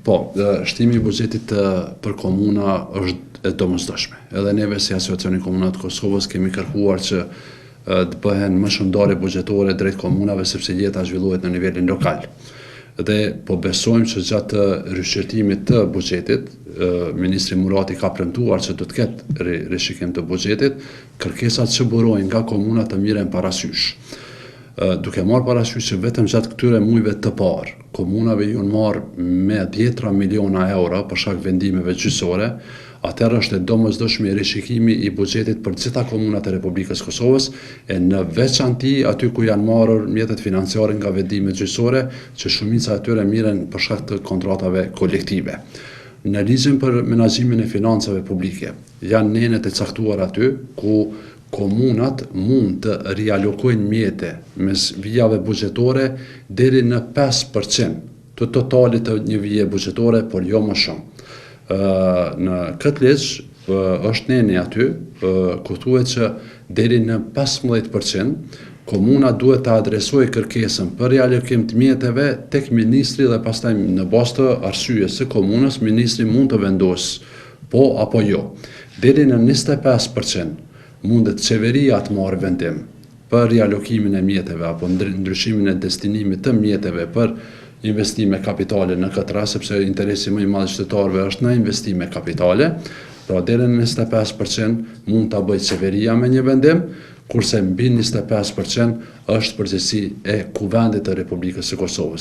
Po, shtimi i buxhetit për komuna është e domosdoshme. Edhe neve si Asociacioni Komunave të Kosovës kemi kërkuar që të bëhen më shumë ndarje buxhetore drejt komunave sepse jeta zhvillohet në nivelin lokal. Dhe po besojmë që gjatë rishqyrtimit të buxhetit, Ministri Murati ka premtuar që do të ketë rishikim të buxhetit, kërkesat që burojnë nga komunat të miren parasysh. Duke marrë parasysh që vetëm gjatë këtyre muajve të parë, komunave ju në marrë me 10 miliona euro për shkak vendimeve gjyqësore, atëherë është e domosdoshme rishikimi i buxhetit për gjitha komunat e Republikës Kosovës, e në veçanti aty ku janë marrur mjetet financiare nga vendimet gjyqësore, që shumica e tyre miren për shkak të kontratave kolektive. Në ligjin për menaxhimin e financave publike, janë nenet e caktuar aty ku komunat mund të rialokojnë mjete mes vijave buxhetore deri në 5% të totalit të një vije buxhetore, por jo më shumë. Në këtë ligj është neni aty ku thuhet që deri në 15% komuna duhet të adresojë kërkesën për rialokim të mjeteve tek ministri dhe pastaj në bazë të arsyes së komunës ministri mund të vendosë po apo jo. Deri në 25% mundet qeveria të marrë vendim për rialokimin e mjeteve apo ndryshimin e destinimit të mjeteve për investime kapitale në këtë rast, sepse interesi më i madh i qytetarëve është në investime kapitale, pra deri në 25% mund ta bëjë qeveria me një vendim, kurse mbi 25% është përgjegjësi e Kuvendit të Republikës së Kosovës.